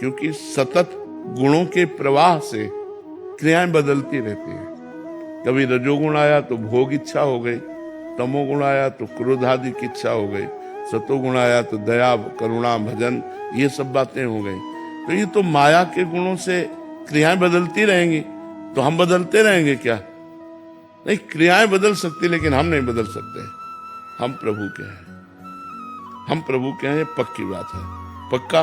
क्योंकि सतत गुणों के प्रवाह से क्रियाएं बदलती रहती हैं। कभी रजोगुण आया तो भोग इच्छा हो गई, तमोगुण आया तो क्रोध आदि की इच्छा हो गई, सतोगुण आया तो दया करुणा भजन ये सब बातें हो गई। तो ये तो माया के गुणों से क्रियाएं बदलती रहेंगी, तो हम बदलते रहेंगे क्या? नहीं, क्रियाएं बदल सकती लेकिन हम नहीं बदल सकते। हम प्रभु के हैं, हम प्रभु के हैं, ये पक्की बात है। पक्का?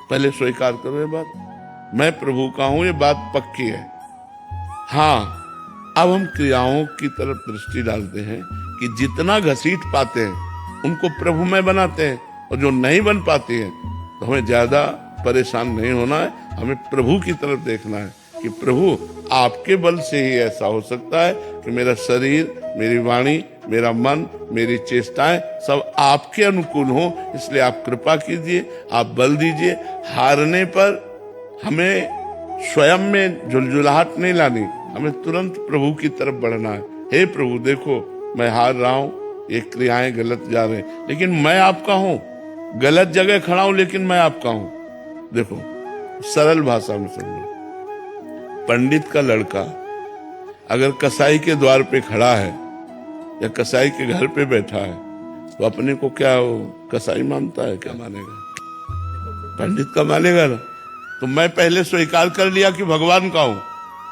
पहले स्वीकार करो ये बात, मैं प्रभु का हूं, ये बात पक्की है। हाँ, अब हम क्रियाओं की तरफ दृष्टि डालते हैं कि जितना घसीट पाते हैं उनको प्रभु में बनाते हैं, और जो नहीं बन पाती है तो हमें ज्यादा परेशान नहीं होना है, हमें प्रभु की तरफ देखना है कि प्रभु आपके बल से ही ऐसा हो सकता है कि मेरा शरीर, मेरी वाणी, मेरा मन, मेरी चेष्टाएं सब आपके अनुकूल हो। इसलिए आप कृपा कीजिए, आप बल दीजिए। हारने पर हमें स्वयं में झुलझुलाहट नहीं लानी, हमें तुरंत प्रभु की तरफ बढ़ना है। हे प्रभु देखो मैं हार रहा हूं, ये क्रियाएं गलत जा रहे हैं, लेकिन मैं आपका हूं। गलत जगह खड़ा हूं लेकिन मैं आपका हूं। देखो सरल भाषा में समझो, पंडित का लड़का अगर कसाई के द्वार पे खड़ा है या कसाई के घर पे बैठा है तो अपने को क्या कसाई मानता है? क्या मानेगा? पंडित का मानेगा ना। तो मैं पहले स्वीकार कर लिया कि भगवान का हूं,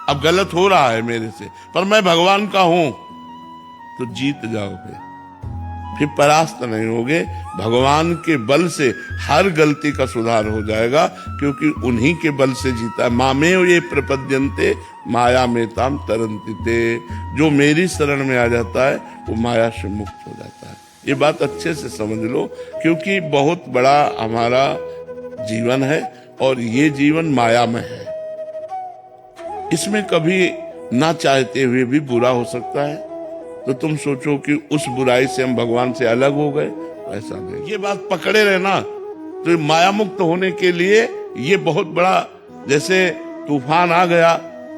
अब गलत हो रहा है मेरे से, पर मैं भगवान का हूं, तो जीत जाओगे, फिर परास्त नहीं होगे। भगवान के बल से हर गलती का सुधार हो जाएगा, क्योंकि उन्हीं के बल से जीता है। मामेव ये प्रपद्यन्ते माया में ताम तरन्तिते। जो मेरी शरण में आ जाता है वो माया से मुक्त हो जाता है। ये बात अच्छे से समझ लो, क्योंकि बहुत बड़ा हमारा जीवन है और ये जीवन माया में है। इसमें कभी ना चाहते हुए भी बुरा हो सकता है, तो तुम सोचो कि उस बुराई से हम भगवान से अलग हो गए, ऐसा नहीं। ये बात पकड़े रहना। तो माया मुक्त होने के लिए ये बहुत बड़ा, जैसे तूफान आ गया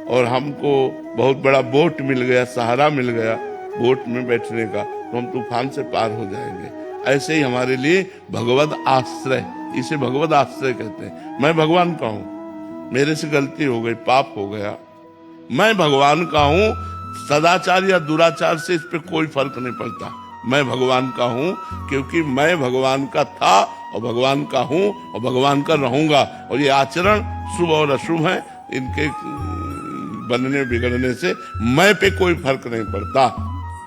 और हमको बहुत बड़ा बोट मिल गया, सहारा मिल गया बोट में बैठने का, तो हम तूफान से पार हो जाएंगे। ऐसे ही हमारे लिए भगवद आश्रय, इसे भगवद आश्रय कहते हैं। मैं भगवान का हूं, मेरे से गलती हो गई, पाप हो गया, मैं भगवान का हूं। सदाचार या दुराचार से इस पे कोई फर्क नहीं पड़ता। मैं भगवान का हूं क्योंकि मैं भगवान का था और भगवान का हूं और भगवान का रहूंगा। और ये आचरण शुभ और अशुभ है, इनके बनने बिगड़ने से मैं पे कोई फर्क नहीं पड़ता।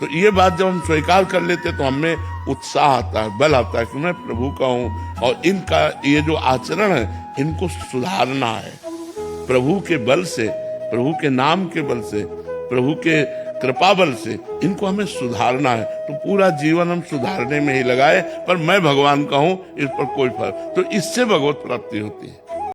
तो ये बात जब हम स्वीकार कर लेते तो हमें उत्साह आता है, बल आता है कि मैं प्रभु का हूं और इनका ये जो आचरण है इनको सुधारना है। प्रभु के बल से, प्रभु के नाम के बल से, प्रभु के कृपा बल से इनको हमें सुधारना है। तो पूरा जीवन हम सुधारने में ही लगाए, पर मैं भगवान का हूं इस पर कोई फर्क, तो इससे भगवत प्राप्ति होती है।